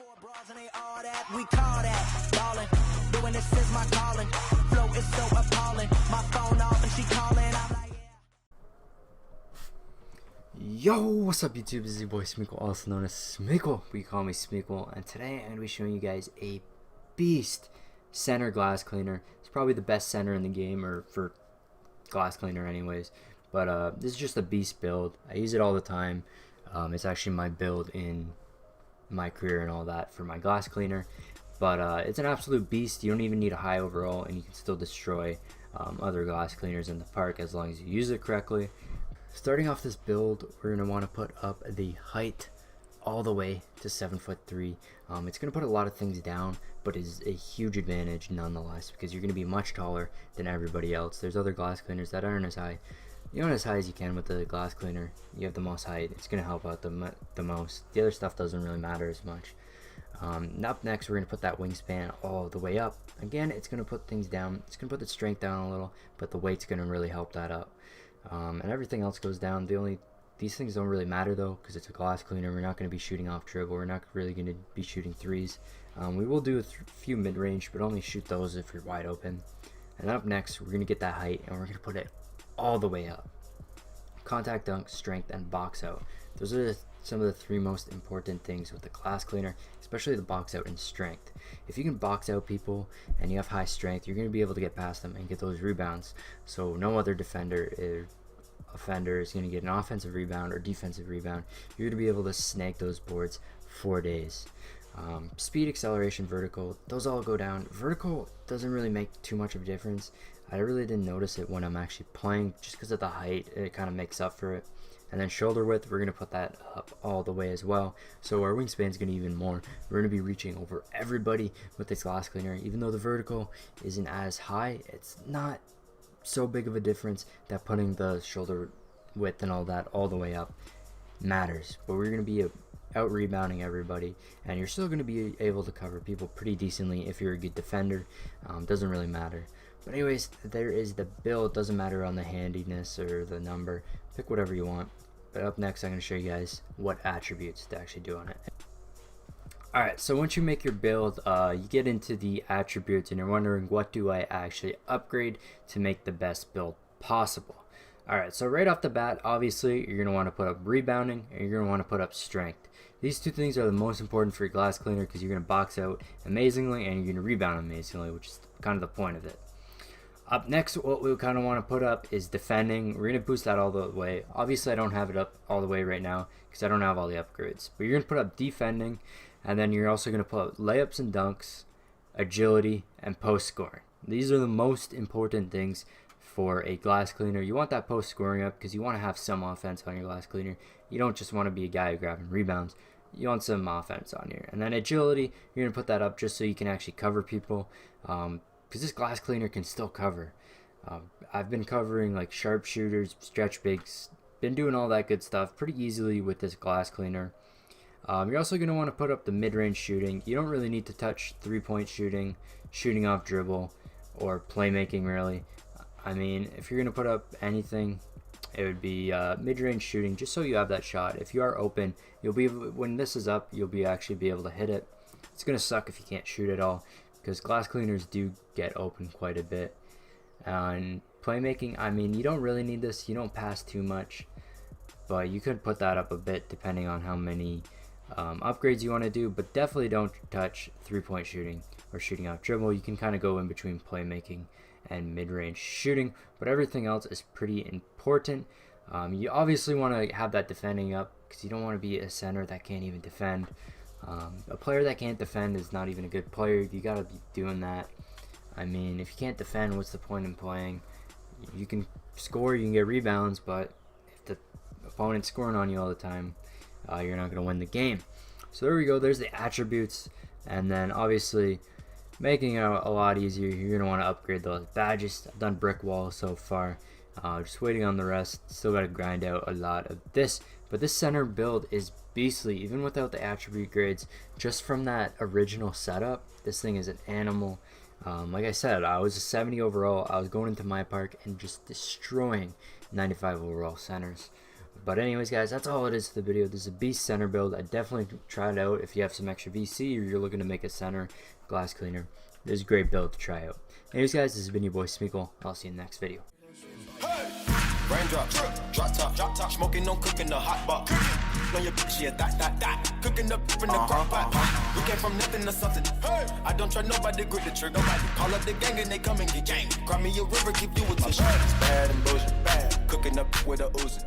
4 bras and they all that. We call that ballin'. Doing this is my calling. Flow is so appalling. My phone off and she calling. I'm like, Yo, what's up YouTube? This is your boy Smequle, also known as Smequle. We call me Smequle, and today I'm going to be showing you guys a beast center glass cleaner. It's probably the best center in the game, or for glass cleaner anyways. But this is just a beast build. I use it all the time. It's actually my build in Mycareer and all that for my glass cleaner. But it's an absolute beast. You don't even need a high overall, and you can still destroy other glass cleaners in the park as long as you use it correctly. Starting off this build, we're going to want to put up the height all the way to 7'3". It's going to put a lot of things down, but is a huge advantage nonetheless, because you're going to be much taller than everybody else. There's other glass cleaners that aren't as high. You want as high as you can with the glass cleaner. You have the most height. It's going to help out the most. The other stuff doesn't really matter as much. Up next, we're going to put that wingspan all the way up. Again, it's going to put things down. It's going to put the strength down a little, but the weight's going to really help that up. And everything else goes down. These things don't really matter though, because it's a glass cleaner. We're not going to be shooting off dribble. We're not really going to be shooting threes. We will do a few mid-range, but only shoot those if you're wide open. And then up next, we're going to get that height, and we're going to put it all the way up. Contact dunk, strength, and box out. Those are some of the three most important things with the glass cleaner, especially the box out and strength. If you can box out people and you have high strength, you're going to be able to get past them and get those rebounds. So no other offender is going to get an offensive rebound or defensive rebound. You're going to be able to snag those boards for days. Speed, acceleration, vertical, those all go down. Vertical doesn't really make too much of a difference. I really didn't notice it when I'm actually playing, just because of the height. It kind of makes up for it. And then shoulder width, we're going to put that up all the way as well. So our wingspan is going to be even more. We're going to be reaching over everybody with this glass cleaner. Even though the vertical isn't as high, it's not so big of a difference that putting the shoulder width and all that all the way up matters. But we're going to be out rebounding everybody, and you're still going to be able to cover people pretty decently if you're a good defender. Doesn't really matter. But anyways, there is the build. Doesn't matter on the handiness or the number. Pick whatever you want. But up next, I'm going to show you guys what attributes to actually do on it. Alright, so once you make your build, you get into the attributes and you're wondering, what do I actually upgrade to make the best build possible? Alright, so right off the bat, obviously, you're going to want to put up rebounding and you're going to want to put up strength. These two things are the most important for your glass cleaner, because you're going to box out amazingly and you're going to rebound amazingly, which is kind of the point of it. Up next, what we kind of want to put up is defending. We're going to boost that all the way. Obviously, I don't have it up all the way right now because I don't have all the upgrades. But you're going to put up defending, and then you're also going to put up layups and dunks, agility, and post scoring. These are the most important things for a glass cleaner. You want that post scoring up because you want to have some offense on your glass cleaner. You don't just want to be a guy grabbing rebounds. You want some offense on here. And then agility, you're going to put that up just so you can actually cover people. Because this glass cleaner can still cover. I've been covering like sharpshooters, stretch bigs, been doing all that good stuff pretty easily with this glass cleaner. You're also going to want to put up the mid-range shooting. You don't really need to touch three-point shooting, shooting off dribble, or playmaking really. I mean, if you're going to put up anything, it would be mid-range shooting, just so you have that shot. If you are open, you'll be when this is up, you'll be actually be able to hit it. It's going to suck if you can't shoot at all, because glass cleaners do get open quite a bit. And playmaking, I mean, you don't really need this. You don't pass too much, but you could put that up a bit depending on how many upgrades you want to do. But definitely don't touch three-point shooting or shooting out dribble. You can kind of go in between playmaking and mid-range shooting, but everything else is pretty important. You obviously want to have that defending up, because you don't want to be a center that can't even defend. A player that can't defend is not even a good player. You gotta be doing that. I mean, if you can't defend, what's the point in playing? You can score, you can get rebounds, but if the opponent's scoring on you all the time, you're not gonna win the game. So there we go. There's the attributes, and then obviously making it a lot easier, you're gonna want to upgrade those badges. I've done brick wall so far. Just waiting on the rest. Still got to grind out a lot of this, but this center build is beastly even without the attribute grades. Just from that original setup, this thing is an animal. Like I said, I was a 70 overall. I was going into Mypark and just destroying 95 overall centers. But anyways, guys, that's all it is for the video. This is a beast center build. I definitely try it out if you have some extra VC or you're looking to make a center glass cleaner. This is a great build to try out. Anyways, guys, this has been your boy Smequle. I'll see you in the next video. Raindrop, drop top, smoking, no cooking the hot box. On your bitch, yeah, that. Cooking up in the crock pot. We came from nothing to something. Hey, I don't try nobody, grip the trigger. Nobody call up the gang and they come and get gang. Cry me a river, give you a tissue. Bad and bullshit, bad. Cooking up with a Uzi.